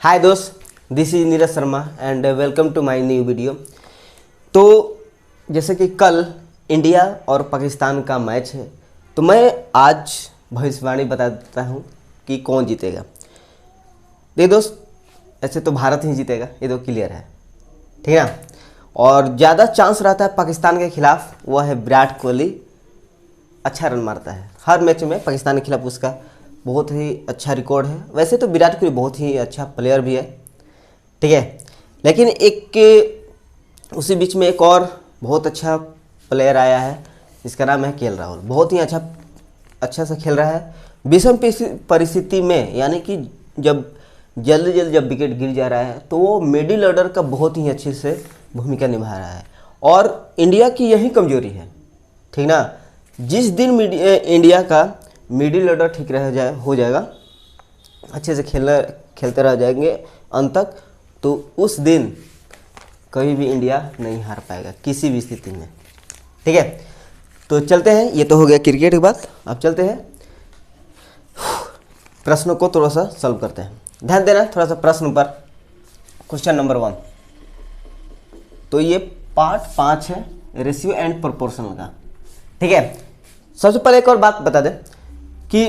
हाय दोस्त, this is Neeraj Sharma and welcome to my new video. तो जैसे कि कल इंडिया और पाकिस्तान का मैच है, तो मैं आज भविष्यवाणी बता देता हूँ कि कौन जीतेगा। देखिए दोस्त, ऐसे तो भारत ही जीतेगा, ये तो क्लियर है, ठीक है ना। और ज़्यादा चांस रहता है पाकिस्तान के खिलाफ, वह है विराट कोहली। अच्छा रन मारता है हर मैच में पाकिस्तान के खिलाफ, उसका बहुत ही अच्छा रिकॉर्ड है। वैसे तो विराट कोहली बहुत ही अच्छा प्लेयर भी है, ठीक है। लेकिन उसी बीच में एक और बहुत अच्छा प्लेयर आया है, जिसका नाम है केएल राहुल। बहुत ही अच्छा सा खेल रहा है विषम परिस्थिति में, यानी कि जब जल्द जब विकेट गिर जा रहा है तो वो मिडिल ऑर्डर का बहुत ही अच्छे से भूमिका निभा रहा है। और इंडिया की यही कमजोरी है, ठीक ना। जिस दिन इंडिया का मिडिल ऑर्डर ठीक हो जाएगा, अच्छे से खेलते रह जाएंगे अंत तक, तो उस दिन कभी भी इंडिया नहीं हार पाएगा किसी भी स्थिति में, ठीक है। तो चलते हैं, ये तो हो गया क्रिकेट की बात। अब चलते हैं प्रश्नों को थोड़ा सा सॉल्व करते हैं। ध्यान देना थोड़ा सा प्रश्न पर। क्वेश्चन नंबर 1, तो ये पार्ट 5 है रेशियो एंड प्रोपोर्शनल का, ठीक है। सबसे पहले एक और बात बता दें कि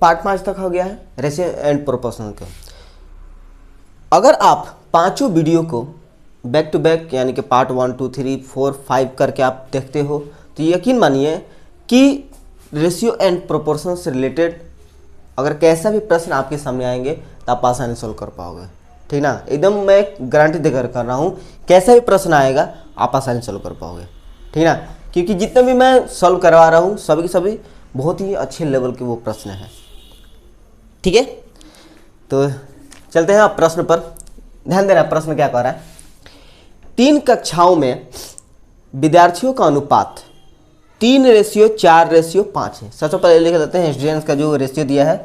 पार्ट 5 तक हो गया है रेशियो एंड प्रोपोर्शनल का। अगर आप पांचों वीडियो को बैक टू बैक, यानी कि पार्ट 1, 2, 3, 4, 5 करके आप देखते हो, तो यकीन मानिए कि रेशियो एंड प्रोपोर्शनल से रिलेटेड अगर कैसा भी प्रश्न आपके सामने आएंगे तो आप आसानी सोल्व कर पाओगे, ठीक ना। एकदम मैं गारंटी देकर कर रहा हूँ, कैसा भी प्रश्न आएगा आप आसानी सोल्व कर पाओगे, ठीक ना। क्योंकि जितने भी मैं सॉल्व करवा रहा हूँ सभी के सभी बहुत ही अच्छे लेवल के वो प्रश्न हैं, ठीक है। तो चलते हैं आप प्रश्न पर। ध्यान देना प्रश्न क्या कह रहा है। 3 कक्षाओं में विद्यार्थियों का अनुपात 3:4:5 है। सबसे पहले लिख लेते हैं स्टूडेंट्स का जो रेशियो दिया है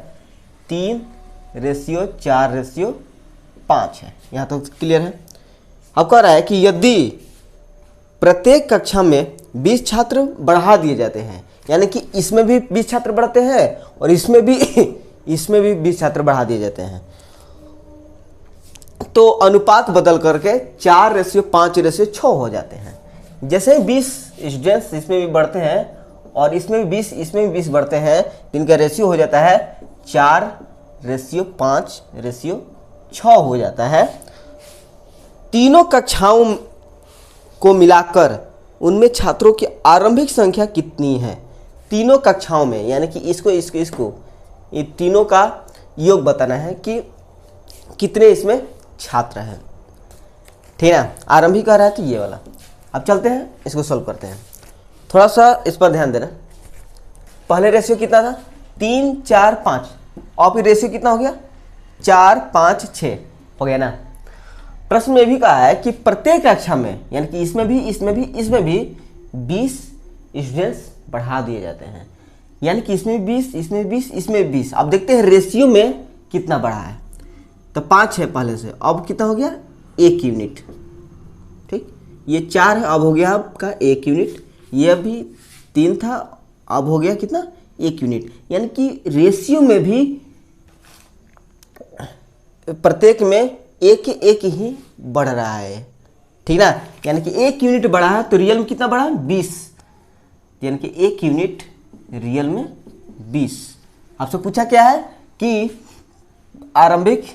3:4:5 है। यहाँ तो क्लियर है। अब कह रहा है कि यदि प्रत्येक कक्षा में 20 छात्र बढ़ा दिए जाते हैं, यानी कि इसमें भी 20 छात्र बढ़ते हैं और इसमें भी 20 छात्र बढ़ा दिए जाते हैं, तो अनुपात बदल करके 4:5:6 हो जाते हैं। जैसे 20 स्टूडेंट्स इसमें भी बढ़ते हैं और इसमें भी 20 बढ़ते हैं, इनका रेशियो हो जाता है 4:5:6 हो जाता है। तीनों कक्षाओं को मिलाकर उनमें छात्रों की आरंभिक संख्या कितनी है। तीनों कक्षाओं में, यानी कि इसको ये तीनों का योग बताना है कि कितने इसमें छात्र हैं, ठीक है ना। आरंभिक कह रहा है तो ये वाला। अब चलते हैं इसको सॉल्व करते हैं। थोड़ा सा इस पर ध्यान देना। पहले रेशियो कितना था 3, 4, 5, और फिर रेशियो कितना हो गया 4, 5, 6 हो गया ना। प्रश्न में भी कहा है कि प्रत्येक कक्षा में, यानी कि इसमें भी 20 स्टूडेंट्स बढ़ा दिए जाते हैं, यानी कि इसमें 20, इसमें 20, इसमें 20। अब देखते हैं रेशियो में कितना बढ़ा है। तो 5 है पहले से, अब कितना हो गया 1 यूनिट, ठीक। ये 4 है, अब हो गया आपका 1 यूनिट। ये अभी 3 था, अब हो गया कितना 1 यूनिट। यानी कि रेशियो में भी प्रत्येक में एक ही बढ़ रहा है, ठीक ना। यानी कि 1 यूनिट बढ़ा है तो रियल में कितना बढ़ा 20, यानी कि 1 यूनिट रियल में 20। आपसे पूछा क्या है कि आरंभिक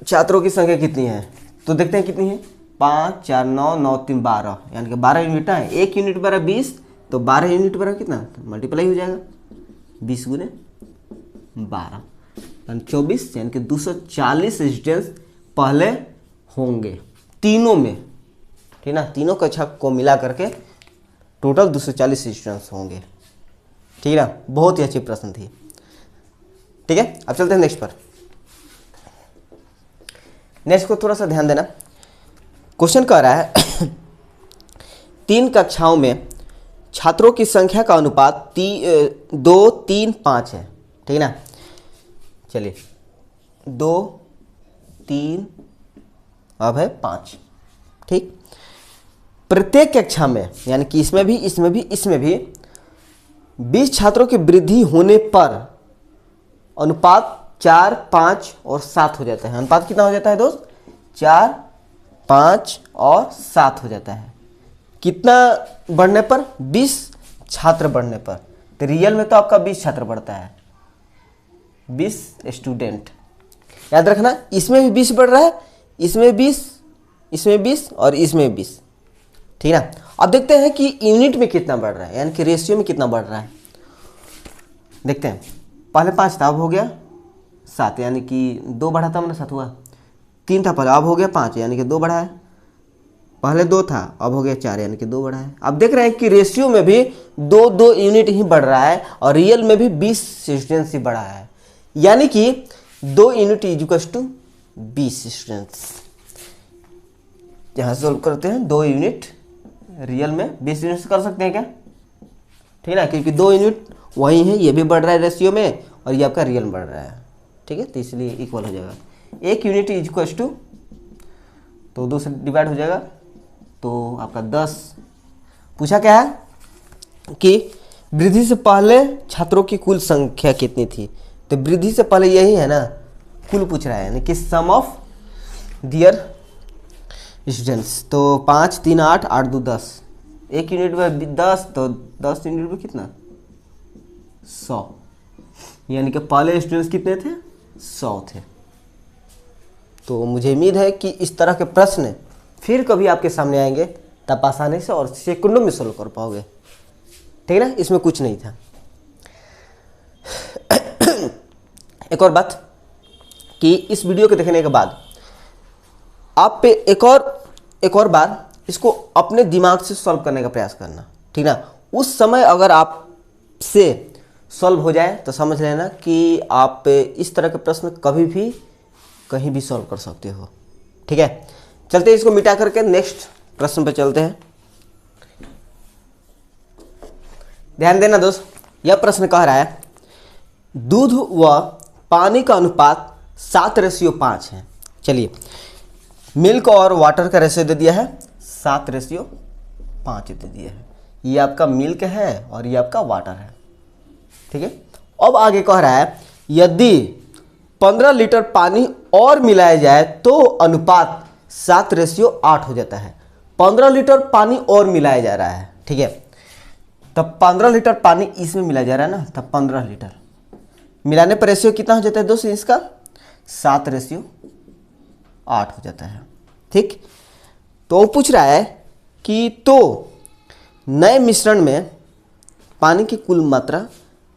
छात्रों की संख्या कितनी है, तो देखते हैं कितनी है 5, 4, 9, 9, 3, 12, यानी कि 12 यूनिट है। 1 यूनिट बरा 20, तो 12 यूनिट बरा कितना, तो मल्टीप्लाई हो जाएगा 20 गुने 12, 24, यानी कि 240 स्टूडेंट्स पहले होंगे तीनों में, ठीक ना। तीनों कक्षा को मिला करके टोटल 240 स्टूडेंट्स होंगे, ठीक है ना। बहुत ही अच्छी प्रश्न थी, ठीक है। अब चलते हैं नेक्स्ट पर। नेक्स्ट को थोड़ा सा ध्यान देना। क्वेश्चन कह रहा है 3 कक्षाओं में छात्रों की संख्या का अनुपात 2, 3, 5 है, ठीक है ना। चलिए 2, 3, अब है 5, ठीक। प्रत्येक कक्षा में, यानी कि इसमें भी 20 छात्रों की वृद्धि होने पर अनुपात 4, 5 और 7 हो जाता है। अनुपात कितना हो जाता है दोस्त? 4, 5 और 7 हो जाता है। कितना बढ़ने पर? 20 छात्र बढ़ने पर। तो रियल में तो आपका 20 छात्र बढ़ता है, 20 स्टूडेंट। याद रखना, इसमें भी 20 बढ़ रहा है, इसमें 20, इसमें 20 और इसमें 20। ठीक है ना। अब देखते हैं कि यूनिट में कितना बढ़ रहा है, यानी कि रेशियो में कितना बढ़ रहा है। देखते हैं। पहले 5 था, अब हो गया 7, यानी कि 2 बढ़ा था, मैंने 7 हुआ। 3 था पहले, अब हो गया 5, यानी कि 2 बढ़ा है। पहले 2 था, अब हो गया 4, यानी कि 2 बढ़ा है। अब देख रहे हैं कि रेशियो में भी 2 यूनिट ही बढ़ रहा है और रियल में भी 20 स्टूडेंट्स ही बढ़ा है, यानी कि 2 यूनिट इक्वल्स टू 20 स्टूडेंट्स। यहाँ सोल्व करते हैं। 2 यूनिट रियल में 20 यूनिट कर सकते हैं क्या? ठीक है ना, क्योंकि 2 यूनिट वही है, ये भी बढ़ रहा है रेशियो में और ये आपका रियल में बढ़ रहा है। ठीक है, तो इसलिए इक्वल हो जाएगा। 1 यूनिट इक्वल्स टू, तो 2 से डिवाइड हो जाएगा, तो आपका 10। पूछा क्या है कि वृद्धि से पहले छात्रों की कुल संख्या कितनी थी? तो वृद्धि से पहले यही है ना, कुल पूछ रहा है, यानी कि सम ऑफ दियर स्टूडेंट्स। तो 5, 3, 8, 8, 2, 10। 1 यूनिट में 10, तो 10 यूनिट में कितना? 100, यानी कि पहले स्टूडेंट्स कितने थे? 100 थे। तो मुझे उम्मीद है कि इस तरह के प्रश्न फिर कभी आपके सामने आएंगे, तब आसानी से और सेकंडों में सोल्व कर पाओगे। ठीक है ना, इसमें कुछ नहीं था। एक और बात कि इस वीडियो को देखने के बाद आप पे एक और बार इसको अपने दिमाग से सॉल्व करने का प्रयास करना। ठीक ना, उस समय अगर आप से सॉल्व हो जाए तो समझ लेना कि आप इस तरह के प्रश्न कभी भी कहीं भी सॉल्व कर सकते हो। ठीक है, चलते हैं इसको मिटा करके नेक्स्ट प्रश्न पे चलते हैं। ध्यान देना दोस्त, यह प्रश्न कह रहा है दूध व पानी का अनुपात 7:5 है। चलिए, मिल्क और वाटर का रेशियो दे दिया है 7:5 दे दिया है। ये आपका मिल्क है और ये आपका वाटर है। ठीक है, अब आगे कह रहा है यदि 15 लीटर पानी और मिलाया जाए तो अनुपात 7:8 हो जाता है। 15 लीटर पानी और मिलाया जा रहा है। ठीक है, तब 15 लीटर पानी इसमें मिलाया जा रहा है ना, तब 15 लीटर मिलाने पर रेशियो कितना हो जाता है दोस्तों? इसका 7:8 हो जाता है। ठीक, तो वो पूछ रहा है कि तो नए मिश्रण में पानी की कुल मात्रा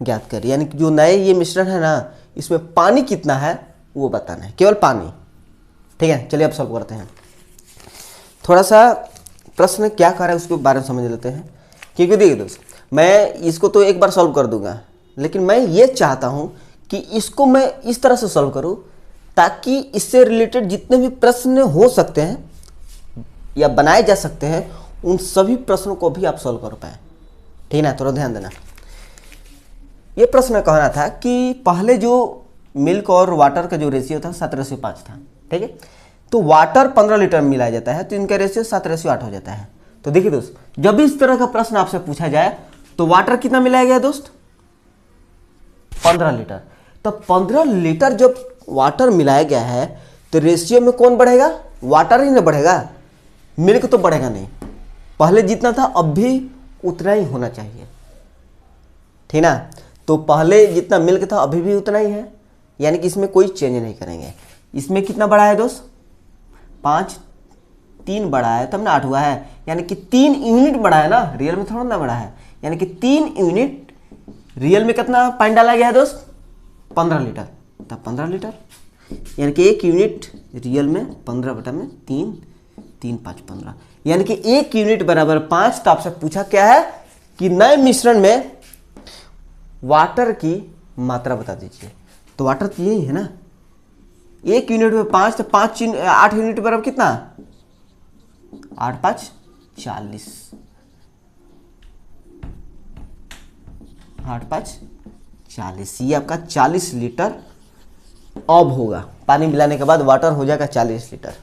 ज्ञात करें, यानी कि जो नए ये मिश्रण है ना, इसमें पानी कितना है वो बताना है, केवल पानी। ठीक है, चलिए अब सॉल्व करते हैं। थोड़ा सा प्रश्न क्या कर रहा है उसके बारे में समझ लेते हैं, क्योंकि देखिए दोस्त, मैं इसको तो एक बार सॉल्व कर दूंगा, लेकिन मैं ये चाहता हूं कि इसको मैं इस तरह से सॉल्व करूं ताकि इससे रिलेटेड जितने भी प्रश्न हो सकते हैं या बनाए जा सकते हैं, उन सभी प्रश्नों को भी आप सॉल्व कर पाए। ठीक है ना, थोड़ा ध्यान देना। ये प्रश्न कहना था कि पहले जो मिल्क और वाटर का जो रेशियो था 7:5 था। ठीक है, तो वाटर 15 लीटर मिलाया जाता है तो इनका रेशियो 7:8 हो जाता है। तो देखिए दोस्त, जब भी इस तरह का प्रश्न आपसे पूछा जाए तो वाटर कितना मिलाया गया दोस्त? 15 लीटर। तो 15 लीटर जब वाटर मिलाया गया है तो रेशियो में कौन बढ़ेगा? वाटर ही ना बढ़ेगा, मिल्क तो बढ़ेगा नहीं। पहले जितना था अब भी उतना ही होना चाहिए। ठीक ना, तो पहले जितना मिल्क था अभी भी उतना ही है, यानी कि इसमें कोई चेंज नहीं करेंगे। इसमें कितना बढ़ा है दोस्त? 5, 3 बढ़ा है तब ना 8 हुआ है, यानी कि 3 यूनिट बढ़ा है ना, रियल में थोड़ा ना बढ़ा है। यानी कि 3 यूनिट, रियल में कितना पानी डाला गया है दोस्त? 15 लीटर, तब 15 लीटर, यानी कि 1 यूनिट रियल में 15/3, 3, 5, 15, यानी कि 1 यूनिट बराबर 5। तो आपसे पूछा क्या है कि नए मिश्रण में वाटर की मात्रा बता दीजिए। तो वाटर तो यही है ना, 1 यूनिट में 5, तो 8 यूनिट बराबर कितना? 8, 5, 40, 8, 5, 40। ये आपका 40 लीटर अब होगा। पानी मिलाने के बाद वाटर हो जाएगा 40 लीटर।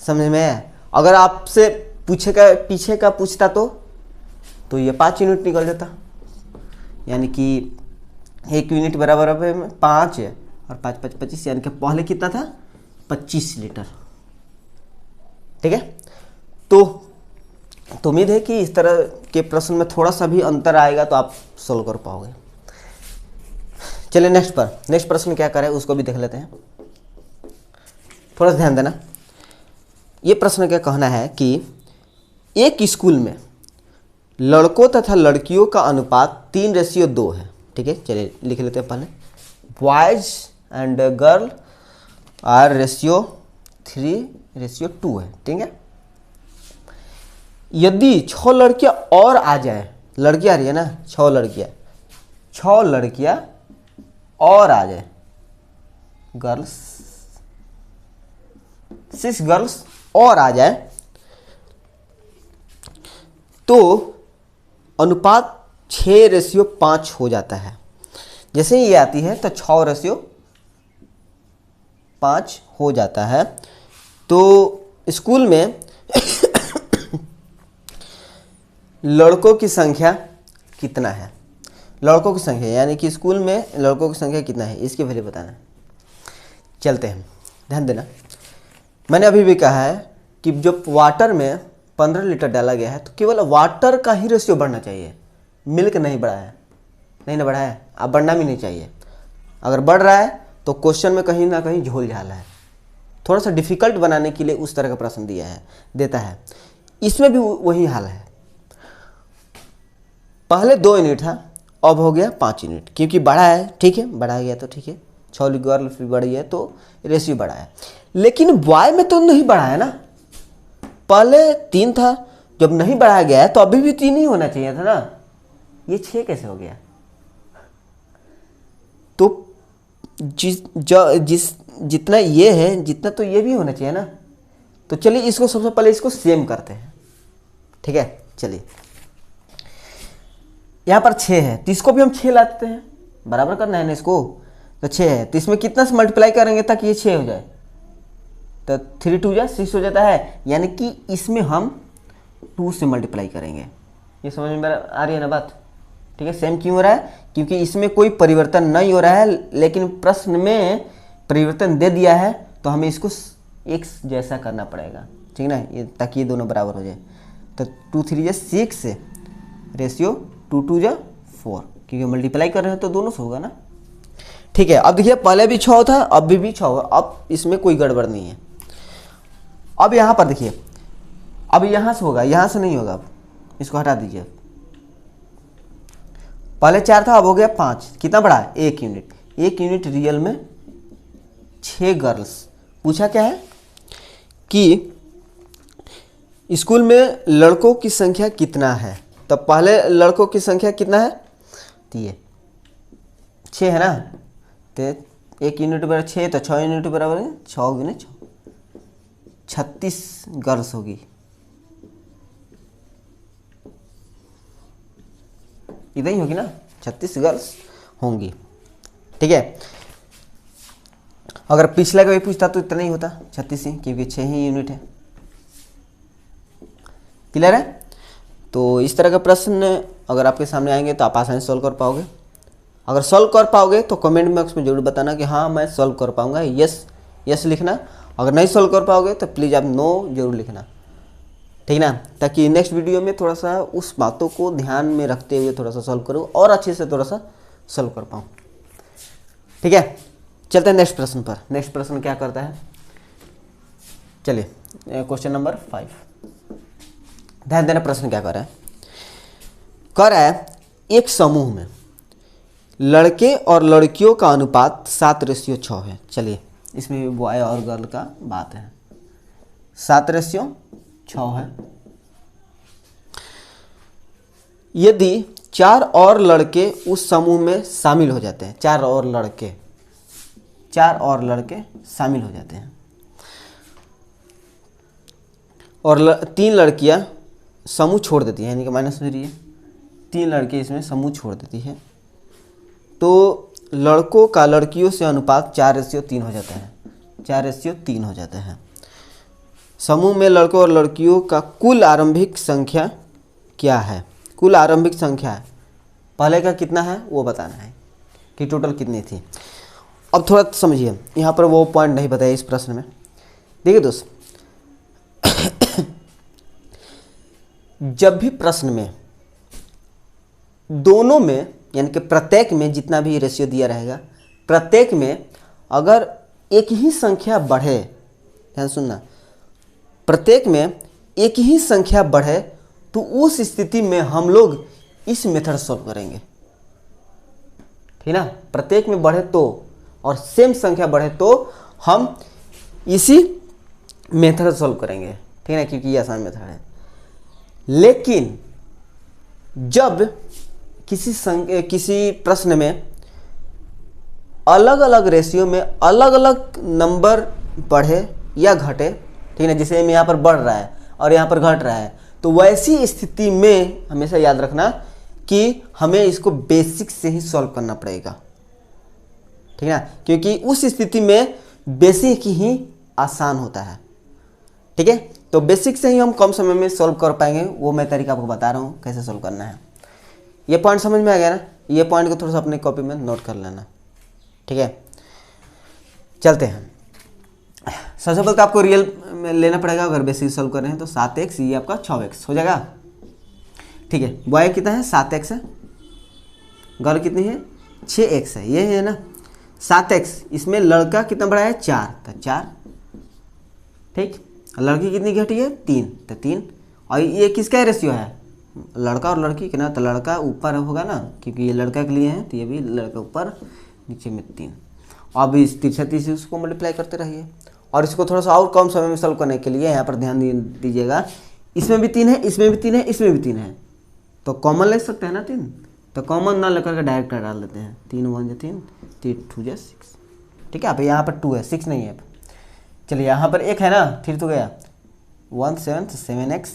समझ में आया? अगर आपसे पीछे का पूछता तो ये 5 यूनिट निकल जाता, यानी कि 1 यूनिट बराबर है 5 है, और 5 5 25, यानी कि पहले कितना था 25 लीटर। ठीक है, तो उम्मीद है कि इस तरह के प्रश्न में थोड़ा सा भी अंतर आएगा तो आप सोल्व कर पाओगे। चलिए नेक्स्ट प्रश्न क्या करें उसको भी देख लेते हैं, थोड़ा सा ध्यान देना। ये प्रश्न क्या कहना है कि एक स्कूल में लड़कों तथा लड़कियों का अनुपात 3:2 है। ठीक है, चलिए लिख लेते हैं पहले। Boys and girl are ratio 3:2 है। ठीक है, यदि 6 लड़कियां और आ जाए, लड़कियां आ रही है ना, 6 लड़कियां और आ जाए, गर्ल्स 6 गर्ल्स और आ जाए, तो अनुपात 6:5 हो जाता है। जैसे ही ये आती है तो 6:5 हो जाता है। तो स्कूल में लड़कों की संख्या कितना है, लड़कों की संख्या यानी कि स्कूल में लड़कों की संख्या कितना है, इसकी वैल्यू बताना है। चलते हैं, ध्यान देना। मैंने अभी भी कहा है कि जब वाटर में 15 लीटर डाला गया है तो केवल वाटर का ही रेशियो बढ़ना चाहिए, मिल्क नहीं बढ़ा है, नहीं ना बढ़ा है, अब बढ़ना भी नहीं चाहिए। अगर बढ़ रहा है तो क्वेश्चन में कहीं ना कहीं झोल झाल है, थोड़ा सा डिफिकल्ट बनाने के लिए उस तरह का प्रश्न देता है। इसमें भी वही हाल है, पहले 2 यूनिट था, अब हो गया 5 यूनिट, क्योंकि बढ़ा है। ठीक है, बढ़ा गया तो ठीक है, 6 गर्ल फिर बढ़ी है तो रेशियो बढ़ा है। लेकिन बॉय में तो नहीं बढ़ा है ना, पहले 3 था, जब नहीं बढ़ाया गया है तो अभी भी 3 ही होना चाहिए था ना, ये 6 कैसे हो गया? तो जितना ये है जितना तो ये भी होना चाहिए ना। तो चलिए इसको सबसे पहले इसको सेम करते हैं। ठीक है, चलिए यहाँ पर 6 है तो इसको भी हम 6 लाते हैं, बराबर करना है ना इसको। तो 6 है तो इसमें कितना से मल्टीप्लाई करेंगे ताकि ये 6 हो जाए, तो 3 2 जा 6 हो जाता है, यानी कि इसमें हम 2 से मल्टीप्लाई करेंगे। ये समझ में आ रही है ना बात? ठीक है, सेम क्यों हो रहा है? क्योंकि इसमें कोई परिवर्तन नहीं हो रहा है, लेकिन प्रश्न में परिवर्तन दे दिया है तो हमें इसको एक जैसा करना पड़ेगा। ठीक ना, ये ताकि ये दोनों बराबर हो जाए। तो 2 3 जा 6 रेशियो 2 2 जा 4, क्योंकि मल्टीप्लाई कर रहे हैं तो दोनों से होगा ना। ठीक है, अब देखिए पहले भी 6 था, अब भी 6 होगा, अब इसमें कोई गड़बड़ नहीं है। अब यहाँ पर देखिए, अब यहाँ से होगा, यहाँ से नहीं होगा, अब इसको हटा दीजिए। पहले 4 था, अब हो गया 5, कितना बढ़ा है? 1 यूनिट। 1 यूनिट रियल में 6 गर्ल्स। पूछा क्या है कि स्कूल में लड़कों की संख्या कितना है, तो पहले लड़कों की संख्या कितना है? तो ये 6 है ना, तो 1 यूनिट बराबर 6, तो 6 यूनिट बराबर है 6 गुने 6, 36 गर्ल्स होगी। इधर ही होगी ना, 36 गर्ल्स होंगी। ठीक है, अगर पिछला का भी पूछता तो इतना ही होता, 36 ही, क्योंकि 6 ही यूनिट है। क्लियर है? तो इस तरह का प्रश्न अगर आपके सामने आएंगे तो आप आसानी से सॉल्व कर पाओगे। अगर सॉल्व कर पाओगे तो कमेंट बॉक्स में जरूर बताना कि हाँ मैं सॉल्व कर पाऊंगा, यस लिखना। अगर नहीं सॉल्व कर पाओगे तो प्लीज़ आप नो जरूर लिखना, ठीक ना, ताकि नेक्स्ट वीडियो में थोड़ा सा उस बातों को ध्यान में रखते हुए थोड़ा सा सॉल्व करूँ और अच्छे से थोड़ा सा सॉल्व कर पाऊँ। ठीक है, चलते हैं नेक्स्ट प्रश्न पर। नेक्स्ट प्रश्न क्या करता है, चलिए क्वेश्चन नंबर 5। ध्यान देना, प्रश्न क्या कर रहा है? कह रहा है एक समूह में लड़के और लड़कियों का अनुपात 7:6 है। चलिए इसमें भी बॉय और गर्ल का बात है, 7:6 है। यदि 4 और लड़के उस समूह में शामिल हो जाते हैं, 4 और लड़के शामिल हो जाते हैं और 3 लड़कियां समूह छोड़ देती है, यानी कि माइनस हो रही है, 3 लड़के इसमें समूह छोड़ देती है, तो लड़कों का लड़कियों से अनुपात 4:3 हो जाता है, 4:3 हो जाता है। समूह में लड़कों और लड़कियों का कुल आरंभिक संख्या क्या है? कुल आरंभिक संख्या है, पहले का कितना है वो बताना है। कि टोटल कितनी थी। अब थोड़ा समझिए, यहाँ पर वो पॉइंट नहीं बताया इस प्रश्न में। देखिए दोस्त, जब भी प्रश्न में दोनों में यानी कि प्रत्येक में जितना भी रेशियो दिया रहेगा, प्रत्येक में अगर एक ही संख्या बढ़े, ध्यान सुनना, प्रत्येक में एक ही संख्या बढ़े तो उस स्थिति में हम लोग इस मेथड सॉल्व करेंगे, ठीक ना। प्रत्येक में बढ़े तो और सेम संख्या बढ़े तो हम इसी मेथड सॉल्व करेंगे, ठीक है, क्योंकि ये आसान मेथड है। लेकिन जब किसी प्रश्न में अलग अलग रेशियो में अलग अलग नंबर बढ़े या घटे, ठीक है, जैसे यहाँ पर बढ़ रहा है और यहाँ पर घट रहा है, तो वैसी स्थिति में हमेशा याद रखना कि हमें इसको बेसिक से ही सॉल्व करना पड़ेगा, ठीक है ना, क्योंकि उस स्थिति में बेसिक ही आसान होता है, ठीक है। तो बेसिक से ही हम कम समय में सॉल्व कर पाएंगे, वो मैं तरीका आपको बता रहा हूँ कैसे सॉल्व करना है। ये पॉइंट समझ में आ गया ना, ये पॉइंट को थोड़ा सा अपने कॉपी में नोट कर लेना, ठीक है। चलते हैं, सबसे पहले तो आपको रियल में लेना पड़ेगा, अगर बेसिक सॉल्व कर रहे हैं तो 7x, ये आपका 6x हो जाएगा, ठीक है। बॉय कितना है, 7x है, गर्ल कितनी है, 6x है, ये है ना 7x। इसमें लड़का कितना बड़ा है, 4, तो 4, ठीक। लड़की कितनी घटी है, 3, तो 3। और ये किसका रेशियो है, लड़का और लड़की के ना, तो लड़का ऊपर होगा ना, क्योंकि ये लड़का के लिए है, तो ये भी लड़का ऊपर, नीचे में 3। अब इस तिरछा से उसको मल्टीप्लाई करते रहिए। और इसको थोड़ा सा और कम समय में सॉल्व करने के लिए यहाँ पर ध्यान दीजिएगा, इसमें भी 3 है, इसमें भी 3 है, इसमें भी 3 है, तो कॉमन ले सकते हैं ना 3, तो कॉमन ना लेकर के डायरेक्ट डाल देते हैं। 3 1 3, 3 2 6, ठीक है। अब यहाँ पर 2 है, 6 नहीं है। चलिए यहाँ पर 1 है ना, फिर तो गया 1 7 7x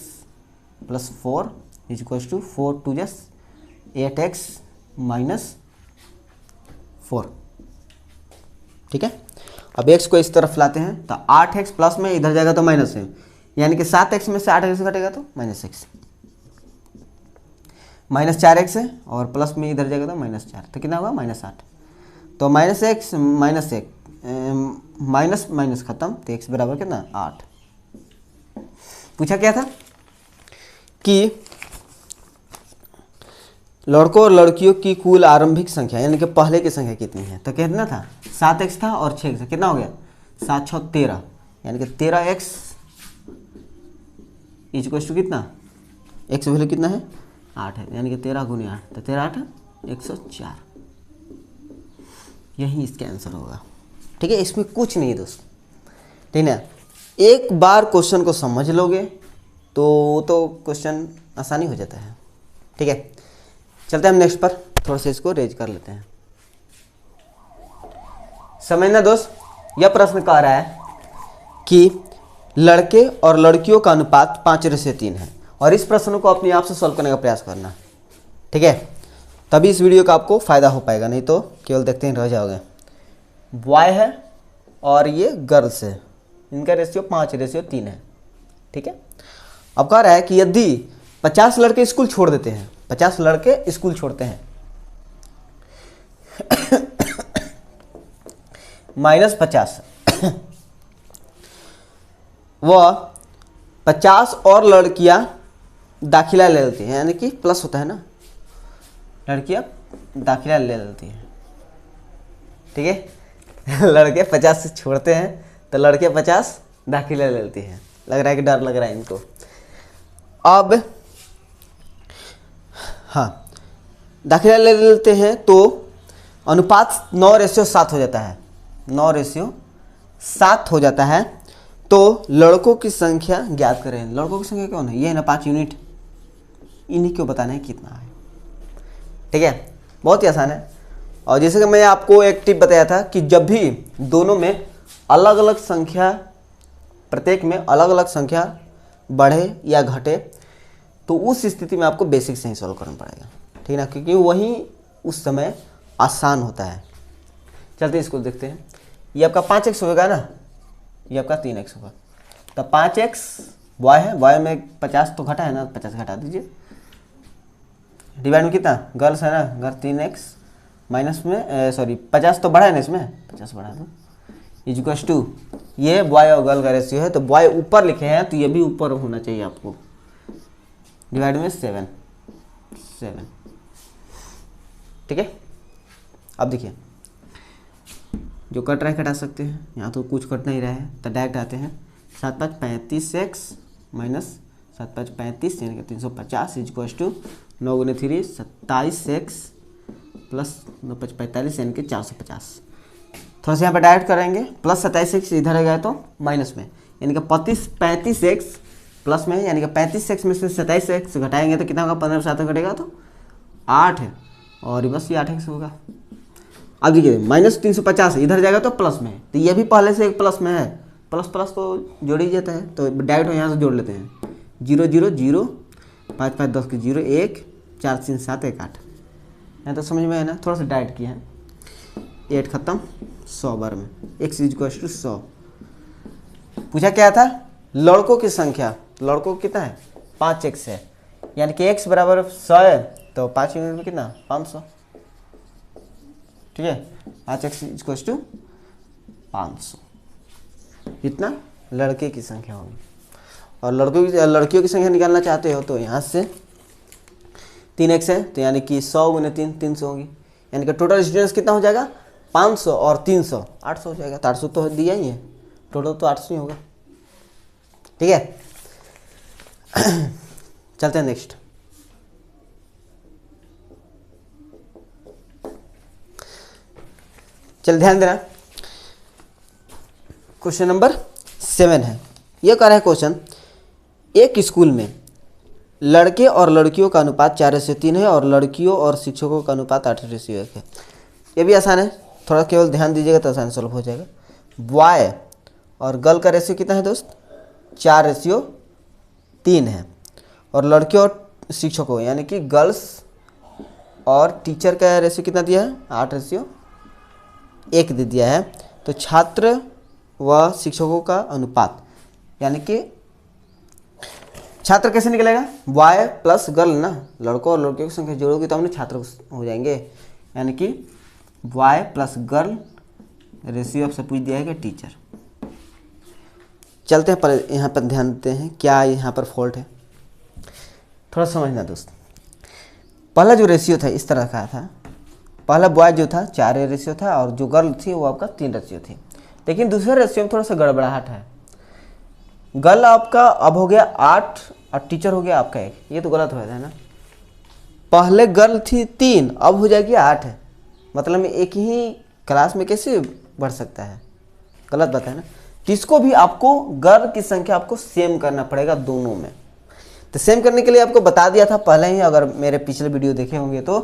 plus 4 is equals to 4 2 8x minus 4, ठीक है। अब x को इस तरफ लाते हैं तो 8x प्लस में इधर जाएगा तो माइनस है, यानी कि 7x में से 8x घटेगा तो -x, माइनस 4x है, और प्लस में इधर जाएगा तो -4, तो कितना होगा -8। तो -x माइनस 1 माइनस माइनस खत्म, तो x बराबर कितना 8। पूछा क्या था कि लड़कों और लड़कियों की कुल आरंभिक संख्या यानी कि पहले की संख्या कितनी है, तो कितना था 7x था और 6x, कितना हो गया 7 6 13, यानी कि 13x इक्वल्स टू कितना, x वैल्यू कितना है 8 है, यानी कि 13 गुने 8, तो 13 8 104, यही इसका आंसर होगा, ठीक है। इसमें कुछ नहीं दोस्त, ठीक है। एक बार क्वेश्चन को समझ लोगे तो क्वेश्चन आसानी हो जाता है, ठीक है। चलते हैं हम नेक्स्ट पर, थोड़ा सा इसको रेज कर लेते हैं। समझना दोस्त, यह प्रश्न कह रहा है कि लड़के और लड़कियों का अनुपात 5:3 है, और इस प्रश्न को अपने आप से सॉल्व करने का प्रयास करना, ठीक है। तभी इस वीडियो का आपको फायदा हो पाएगा, नहीं तो केवल देखते ही रह जाओगे। बॉय है और ये गर्ल्स है, इनका रेशियो 5:3 है, ठीक है। अब कह रहा है कि यदि 50 लड़के स्कूल छोड़ देते हैं, 50 लड़के स्कूल छोड़ते हैं -50 वह 50 और लड़कियां दाखिला ले लेती हैं, यानी कि प्लस होता है ना, लड़कियां दाखिला ले लेती हैं, ठीक है। लड़के 50 से छोड़ते हैं तो लड़के 50 दाखिला ले लेती हैं। लग रहा है कि डर लग रहा है इनको। अब हाँ, दाखिला ले लेते हैं तो अनुपात 9:7 हो जाता है, 9:7 हो जाता है। तो लड़कों की संख्या ज्ञात करें। लड़कों की संख्या कौन है, ये है ना 5 यूनिट, इन्हीं को बताना है कितना है, ठीक है। बहुत ही आसान है। और जैसे कि मैं आपको एक टिप बताया था कि जब भी दोनों में अलग अलग संख्या, प्रत्येक में अलग अलग संख्या बढ़े या घटे, तो उस स्थिति में आपको बेसिक से ही सॉल्व करना पड़ेगा, ठीक है ना, क्योंकि वही उस समय आसान होता है। चलते इसको देखते हैं। ये आपका 5x होगा ना, ये आपका 3x होगा। तो 5x बॉय है, बॉय में 50 तो घटा है ना, 50 घटा दीजिए। डिवाइड में कितना, गर्ल्स है ना, गर्ल 3x माइनस में सॉरी 50 तो बढ़ा है ना, इसमें 50 बढ़ा दो, इक्वल्स टू ये बॉय और गर्ल का रेशियो है, तो बॉय ऊपर लिखे हैं तो ये भी ऊपर होना चाहिए आपको, डिवाइड में 7 ठीक है। अब देखिए जो कट रहा है कटा सकते हैं, यहाँ तो कुछ कट नहीं रहा है तो डायरेक्ट आते हैं 7 5 35x माइनस 7 5 35 यानी कि 350 इक्वल्स टू 9 गुने 3 27x प्लस 9 5 45 यानी कि 450। थोड़ा सा यहाँ पर डायरेक्ट करेंगे, प्लस 27x इधर आ गया तो माइनस में, यानी कि 35x प्लस में, यानी कि 35x में से 27x घटाएंगे तो कितना होगा, 15 7 घटेगा तो 8 है, और बस ये 8x होगा। अब देखिए माइनस 350 इधर जाएगा तो प्लस में है, तो ये भी पहले से एक प्लस में है, प्लस प्लस तो जोड़ ही जाता है, तो डायरेक्ट यहाँ से जोड़ लेते हैं 0 0 0 5 5 10 के 0 1 4 3 7 1 8। यहाँ तो समझ में है ना, थोड़ा सा डायरेक्ट किया है, 8 खत्म 100 बार में, x इक्वल्स टू 100। पूछा क्या था, लड़कों की संख्या, लड़कों को कितना है 5x है, यानी कि x बराबर 100 है तो 5 यूनिट में कितना 500, ठीक है। 5x इक्वल्स टू 500, इतना लड़के की संख्या होगी। और लड़कियों की संख्या निकालना चाहते हो तो यहाँ से 3x है तो यानी कि 100 गुने 3 300 होगी, यानी कि टोटल स्टूडेंट्स कितना हो जाएगा 500 और 300 800 हो जाएगा, तो 800 तो दिया ही है, टोटल तो 800 ही होगा, ठीक है। चलते हैं नेक्स्ट। चल ध्यान देना, क्वेश्चन नंबर 7 है। यह कह रहा है क्वेश्चन, एक स्कूल में लड़के और लड़कियों का अनुपात 4:3 है और लड़कियों और शिक्षकों का अनुपात 8:1 है। ये भी आसान है, थोड़ा केवल ध्यान दीजिएगा तो आसान सॉल्व हो जाएगा। बॉय और गर्ल का रेशियो कितना है दोस्त, 4:3 है, और लड़कियों और शिक्षकों यानी कि गर्ल्स और टीचर का रेशियो कितना दिया है 8:1 दे दिया है। तो छात्र व शिक्षकों का अनुपात, यानी कि छात्र कैसे निकलेगा, बॉय प्लस गर्ल ना, लड़कों और लड़कियों की संख्या जोड़ोगे तो हमने छात्र हो जाएंगे, यानी कि बॉय प्लस गर्ल रेशियो आपसे पूछ दिया है कि टीचर। चलते हैं पर यहाँ पर ध्यान देते हैं क्या यहाँ पर फॉल्ट है, थोड़ा समझना दोस्त। पहला जो रेशियो था इस तरह का था, पहला बॉय जो था 4 रेशियो था और जो गर्ल थी वो आपका 3 रेशियो थी। लेकिन दूसरे रेशियो में थोड़ा सा गड़बड़ाहट है, गर्ल आपका अब हो गया 8 और टीचर हो गया आपका 1, ये तो गलत हो जाता है ना। पहले गर्ल थी 3 अब हो जाएगी 8 है, मतलब एक ही क्लास में कैसे बढ़ सकता है, गलत बात है ना। तो इसको भी आपको गर्ल की संख्या आपको सेम करना पड़ेगा दोनों में। तो सेम करने के लिए आपको बता दिया था पहले ही, अगर मेरे पिछले वीडियो देखे होंगे तो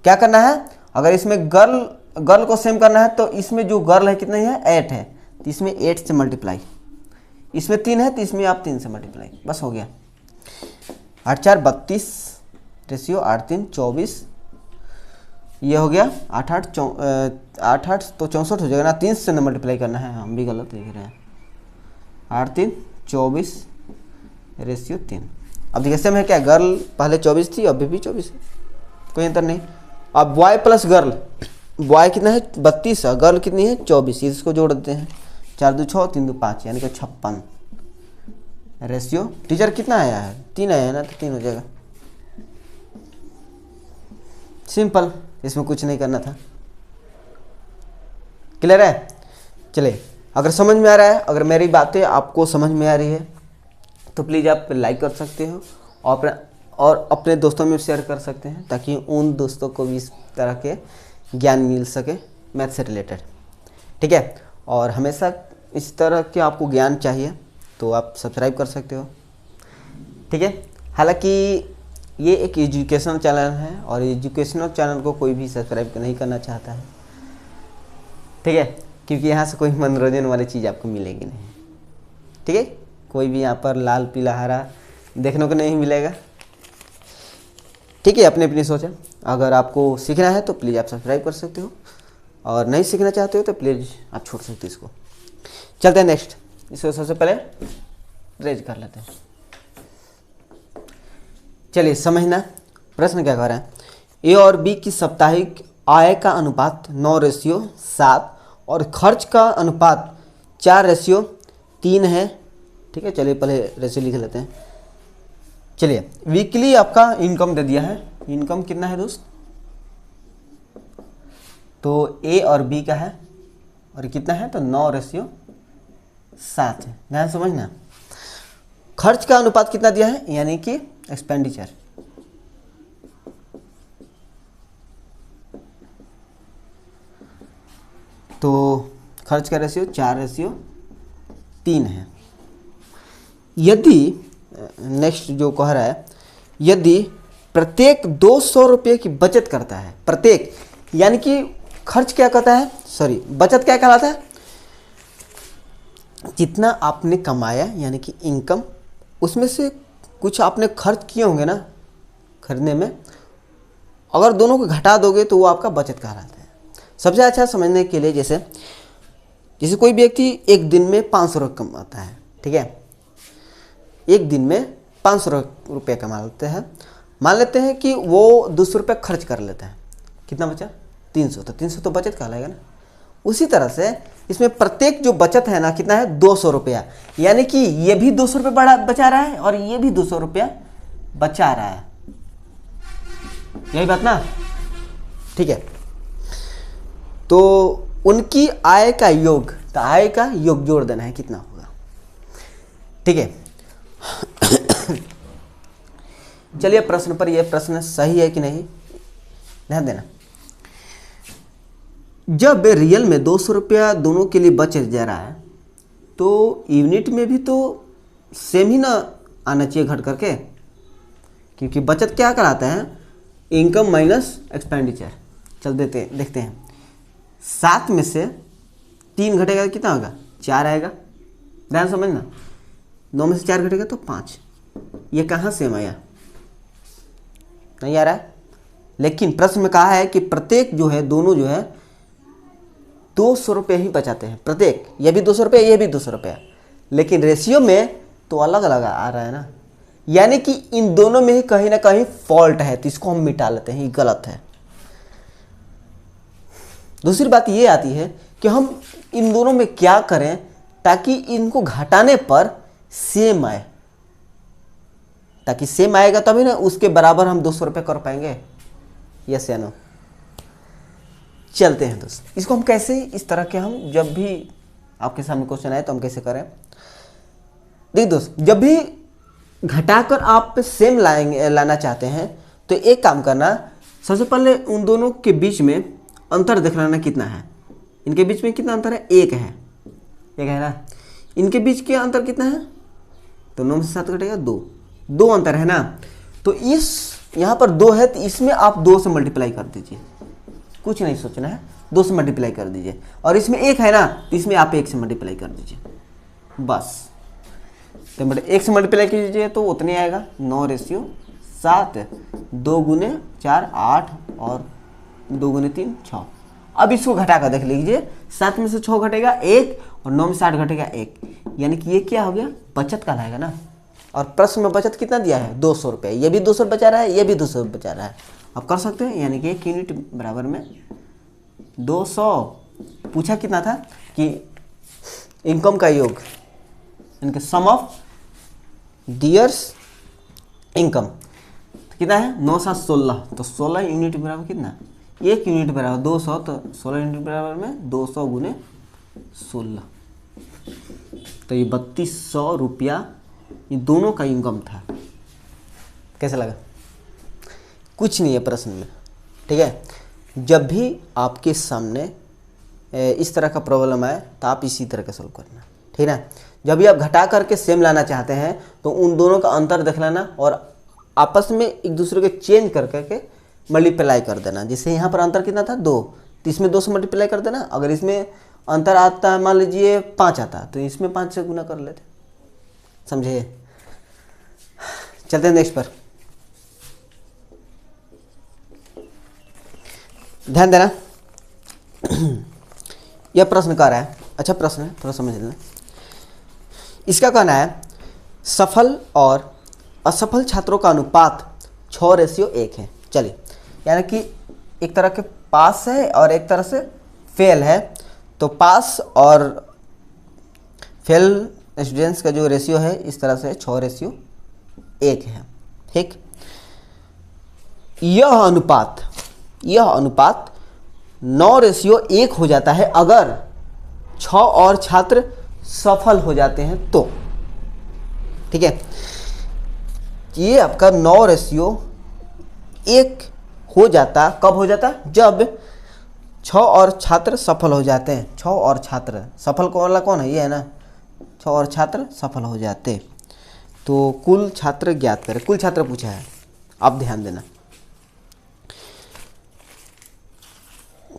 क्या करना है, अगर इसमें गर्ल को सेम करना है तो इसमें जो गर्ल है कितना है 8 है, तो इसमें 8 से मल्टीप्लाई, इसमें 3 है तो इसमें आप 3 से मल्टीप्लाई, बस हो गया। 8 4 32 रेशियो 8 3 24, ये हो गया 8 8 तो 64 हो जाएगा ना, 3 से मल्टीप्लाई करना है, हम भी गलत लिख रहे हैं। 8 3 24 रेशियो 3। अब देखिए सेम है क्या, गर्ल पहले 24 थी अभी भी 24 है, कोई अंतर नहीं। अब बॉय प्लस गर्ल, बॉय कितना है 32 और गर्ल कितनी है 24, इसको जोड़ देते हैं 4 2 6 3 2 5 यानी कि 56 रेशियो। टीचर कितना आया है 3 आया है ना, तो 3 हो जाएगा, सिंपल, इसमें कुछ नहीं करना था। क्लियर है। चलिए अगर समझ में आ रहा है, अगर मेरी बातें आपको समझ में आ रही है तो प्लीज़ आप लाइक कर सकते हो और अपने दोस्तों में शेयर कर सकते हैं, ताकि उन दोस्तों को भी इस तरह के ज्ञान मिल सके मैथ से रिलेटेड, ठीक है। और हमेशा इस तरह के आपको ज्ञान चाहिए तो आप सब्सक्राइब कर सकते हो, ठीक है। हालांकि ये एक एजुकेशनल चैनल है और एजुकेशनल चैनल को कोई भी सब्सक्राइब नहीं करना चाहता है, ठीक है, क्योंकि यहाँ से कोई मनोरंजन वाली चीज़ आपको मिलेगी नहीं, ठीक है। कोई भी यहाँ पर लाल पीला हरा देखने को नहीं मिलेगा, ठीक है। अपनी अपनी सोच है, अगर आपको सीखना है तो प्लीज़ आप सब्सक्राइब कर सकते हो, और नहीं सीखना चाहते हो तो प्लीज़ आप छोड़ सकते हो इसको। चलते हैं नेक्स्ट, इसको सबसे पहले रेज कर लेते हैं। चलिए समझना प्रश्न क्या कह रहा है, ए और बी की साप्ताहिक आय का अनुपात 9:7 और खर्च का अनुपात 4:3 है। ठीक है, चलिए पहले रेशियो लिख लेते हैं। चलिए, वीकली आपका इनकम दे दिया है। इनकम कितना है दोस्त? तो ए और बी का है और कितना है? तो 9:7 है। ध्यान समझना। खर्च का अनुपात कितना दिया है? यानी कि एक्सपेंडिचर। तो खर्च का रेशियो 4:3 है। यदि नेक्स्ट जो कह रहा है, यदि प्रत्येक 200 रुपये की बचत करता है, प्रत्येक यानी कि खर्च क्या कहता है, सॉरी बचत क्या कहलाता है? जितना आपने कमाया यानी कि इनकम, उसमें से कुछ आपने खर्च किए होंगे ना खरीदने में, अगर दोनों को घटा दोगे तो वो आपका बचत कहलाता है। सबसे अच्छा समझने के लिए, जैसे कोई व्यक्ति एक दिन में 500 रुपये कमाता है, ठीक है, एक दिन में 500 रुपये कमा लेते हैं। मान लेते हैं कि वो 200 रुपये खर्च कर लेता है, कितना बचा? 300। तो 300 तो बचत कहलाएगा ना। उसी तरह से इसमें प्रत्येक जो बचत है ना, कितना है? 200 रुपया। यानी कि ये भी 200 रुपये बचा रहा है और ये भी 200 रुपया बचा रहा है। यही बात ना? ठीक है। तो उनकी आय का योग, तो आय का योग जोड़ देना है, कितना होगा। ठीक है। चलिए प्रश्न पर, यह प्रश्न सही है कि नहीं ध्यान देना। जब रियल में 200 रुपया दोनों के लिए बच जा रहा है, तो यूनिट में भी तो सेम ही ना आना चाहिए घट करके, क्योंकि बचत क्या कराता है? Income minus expenditure. चल देखते हैं। 7 में से 3 घटेगा तो कितना होगा? 4 आएगा। ध्यान समझना। 9 में से 4 घटेगा तो 5। ये कहाँ सेम आया? नहीं आ रहा है। लेकिन प्रश्न में कहा है कि प्रत्येक जो है, दोनों जो है 200 रुपये ही बचाते हैं प्रत्येक। ये भी 200 रुपये, ये भी 200 रुपया, लेकिन रेशियो में तो अलग अलग आ रहा है ना। यानी कि इन दोनों में ही कहीं ना कहीं फॉल्ट है, तो इसको हम मिटा लेते हैं, ये गलत है। दूसरी बात ये आती है कि हम इन दोनों में क्या करें ताकि इनको घटाने पर सेम आए, ताकि सेम आएगा तभी ना उसके बराबर हम 200 रुपये कर पाएंगे। यस या नो? चलते हैं दोस्त, इसको हम कैसे, इस तरह के हम जब भी आपके सामने क्वेश्चन आए तो हम कैसे करें। देखिए दोस्त, जब भी घटाकर आप सेम लाना चाहते हैं तो एक काम करना, सबसे पहले उन दोनों के बीच में अंतर देख लेना कितना है। इनके बीच में कितना अंतर है? 1 है, एक है ना। इनके बीच के अंतर कितना है? तो 9 में से 7 घटेगा 2 अंतर है ना। तो इस यहाँ पर 2 है, तो इसमें आप 2 से मल्टीप्लाई कर दीजिए, कुछ नहीं सोचना है, 2 से मल्टीप्लाई कर दीजिए। और इसमें 1 है ना, तो इसमें आप 1 से मल्टीप्लाई कर दीजिए, बस। तो 1 से मल्टीप्लाई कीजिए तो उतने आएगा 9:7। 2 गुने 4 8 और 2 गुने 3 6। अब इसको घटा कर देख लीजिए, 7 में से 6 घटेगा 1 और 9 में 7 घटेगा 1, यानी कि ये क्या हो गया? बचत कहलाएगा ना। और प्रश्न में बचत कितना दिया है? 200 रुपये। ये भी 200 बचा रहा है, ये भी 200 बचा रहा है। आप कर सकते हैं, यानी कि 1 यूनिट बराबर में 200। पूछा कितना था कि इनकम का योग, यानी कि सम ऑफ दियर्स इनकम कितना है? 9 7 16। तो 16 यूनिट बराबर कितना? 1 यूनिट बराबर 200। तो 16 यूनिट बराबर में 200 गुने 16, तो ये 3200 रुपया ये दोनों का इनकम था। कैसा लगा? कुछ नहीं है प्रश्न में, ठीक है। जब भी आपके सामने इस तरह का प्रॉब्लम आए तो आप इसी तरह का सॉल्व करना, ठीक है ना। जब भी आप घटा करके सेम लाना चाहते हैं तो उन दोनों का अंतर देख लेना और आपस में एक दूसरे को चेंज कर करके मल्टीप्लाई कर देना। जैसे यहाँ पर अंतर कितना था? 2, तो इसमें 2 से मल्टीप्लाई कर देना। अगर इसमें अंतर आता है, मान लीजिए 5 आता, तो इसमें 5 से गुना कर लेते, समझे। चलते हैं नेक्स्ट पर, ध्यान देना। यह प्रश्न कह रहा है, अच्छा प्रश्न है, थोड़ा समझ लेना। इसका कहना है सफल और असफल छात्रों का अनुपात 6:1 है। चलिए, यानी कि एक तरह के पास है और एक तरह से फेल है। तो पास और फेल स्टूडेंट्स का जो रेशियो है इस तरह से 6:1 है। ठीक, यह अनुपात 9:1 हो जाता है अगर 6 और छात्र सफल हो जाते हैं तो। ठीक है, ये आपका 9:1 हो जाता, कब हो जाता? जब 6 और छात्र सफल हो जाते हैं। 6 और छात्र सफल वाला कौन है? ये है ना, 6 और छात्र सफल हो जाते। तो कुल छात्र ज्ञात करें। कुल छात्र पूछा है, आप ध्यान देना।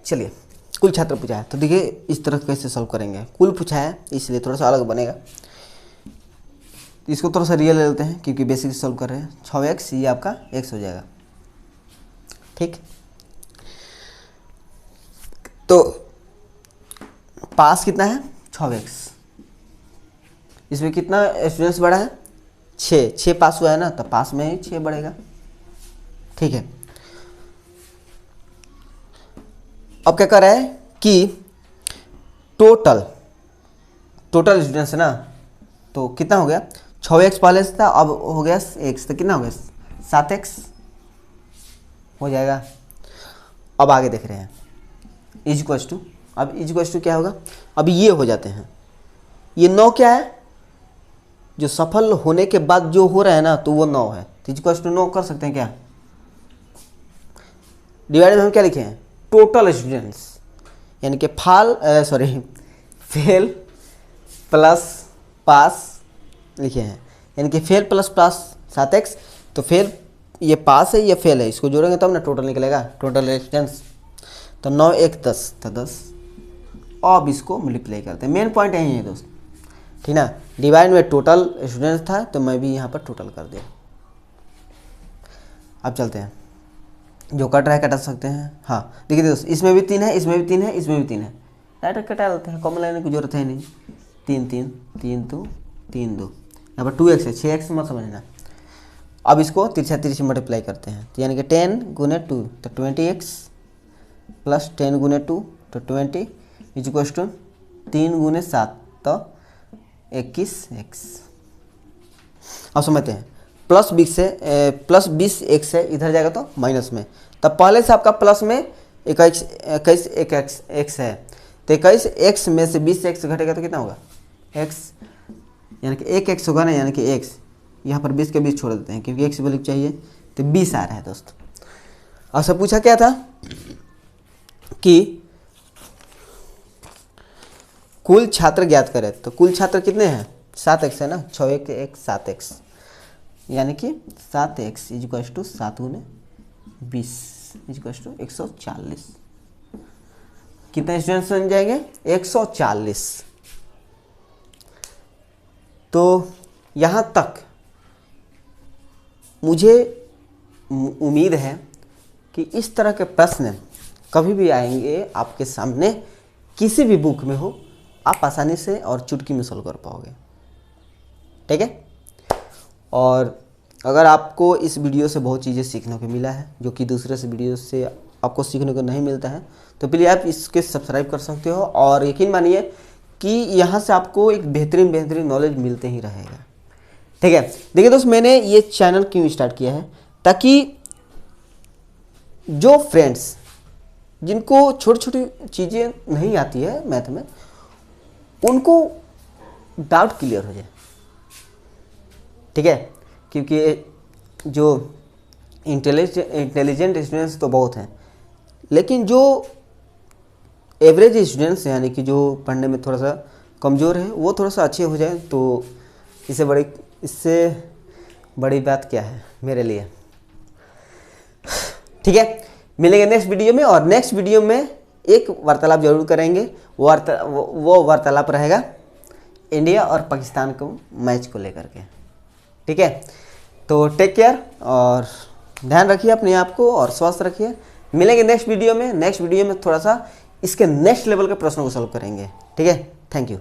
चलिए, कुल छात्र पूछा है तो देखिए इस तरह कैसे सॉल्व करेंगे। कुल पूछा है इसलिए थोड़ा सा अलग बनेगा। इसको थोड़ा सा रियल ले लेते हैं क्योंकि बेसिक सॉल्व कर रहे हैं। 6x ये आपका x हो जाएगा। ठीक, तो पास कितना है? 6x। इसमें कितना स्टूडेंट्स बढ़ा है? 6 पास हुआ है ना, तो पास में ही 6 बढ़ेगा। ठीक है, अब क्या कर रहा है कि टोटल स्टूडेंट्स है ना, तो कितना हो गया? 6x पहले से था, अब हो गया x, तो कितना हो गया? 7x हो जाएगा। अब आगे देख रहे हैं इज टू, अब इज टू क्या होगा? अभी ये हो जाते हैं। ये 9 क्या है? जो सफल होने के बाद जो हो रहा है ना, तो वो 9 है। तो इज टू 9 कर सकते हैं क्या? डिवाइड में हम क्या लिखे हैं? टोटल स्टूडेंट्स, यानी कि फेल प्लस पास लिखे हैं, यानी कि फेल प्लस पास 7x। तो फेल ये पास है, ये फेल है, इसको जोड़ेंगे तब ना टोटल निकलेगा, टोटल स्टूडेंट्स। तो 9 1 10, तो 10। अब इसको मल्टीप्लाई करते हैं। मेन पॉइंट यही है दोस्त, ठीक ना। डिवाइड में टोटल स्टूडेंट्स था तो मैं भी यहाँ पर टोटल कर दिया। अब चलते हैं, जो कट रहा है कटा सकते हैं। हाँ देखिए दोस्त, इसमें भी 3 है, इसमें भी 3 है, इसमें भी 3 है, डायरेक्ट कटा लेते हैं, कॉमन लाने की जरूरत है नहीं। 3 3 3 2 3 2, यहाँ पर 2x है, 6x मत समझना। अब इसको तिरछा तिरछी मल्टीप्लाई करते हैं, तो यानी कि 10 गुने 2 तो 20x प्लस 10 गुने 2 तो 20 इक्वल्स टू 3 गुने 7 तो 21x। अब समझते हैं, प्लस 20x है, इधर जाएगा तो माइनस में। तब पहले से आपका प्लस में 21 x है, तो 21x में से 20x घटेगा तो कितना होगा? x, यानी कि 1x होगा ना, यानी कि x यहाँ पर 20 के 20 छोड़ देते हैं क्योंकि x वैल्यू चाहिए, तो 20 आ रहा है दोस्त। अब सब पूछा क्या था कि कुल छात्र ज्ञात करें, तो कुल छात्र कितने हैं? 7x है ना, 6 1 1 7x, यानी कि 7x इक्वल्स टू 7 गुने 20 इक्वल्स टू 140। कितने स्टूडेंट्स बन जाएंगे? 140। तो यहाँ तक मुझे उम्मीद है कि इस तरह के प्रश्न कभी भी आएंगे आपके सामने, किसी भी बुक में हो, आप आसानी से और चुटकी में सॉल्व कर पाओगे। ठीक है, और अगर आपको इस वीडियो से बहुत चीज़ें सीखने को मिला है जो कि दूसरे से वीडियो से आपको सीखने को नहीं मिलता है, तो प्लीज़ आप इसके सब्सक्राइब कर सकते हो। और यकीन मानिए कि यहाँ से आपको एक बेहतरीन नॉलेज मिलते ही रहेगा। ठीक है, देखिए दोस्त, मैंने ये चैनल क्यों स्टार्ट किया है, ताकि जो फ्रेंड्स जिनको छोटी छोटी चीज़ें नहीं आती है मैथ में, उनको डाउट क्लियर हो जाए। ठीक है, क्योंकि जो इंटेलिजेंट स्टूडेंट्स तो बहुत हैं, लेकिन जो एवरेज स्टूडेंट्स यानी कि जो पढ़ने में थोड़ा सा कमज़ोर है, वो थोड़ा सा अच्छे हो जाए, तो इससे बड़ी बात क्या है मेरे लिए। ठीक है, मिलेंगे नेक्स्ट वीडियो में, और नेक्स्ट वीडियो में एक वार्तालाप जरूर करेंगे। वो वार्तालाप रहेगा इंडिया और पाकिस्तान को मैच को लेकर के। ठीक है, तो टेक केयर और ध्यान रखिए अपने आप को और स्वस्थ रखिए। मिलेंगे नेक्स्ट वीडियो में। नेक्स्ट वीडियो में थोड़ा सा इसके नेक्स्ट लेवल के प्रश्नों को सॉल्व करेंगे। ठीक है, थैंक यू।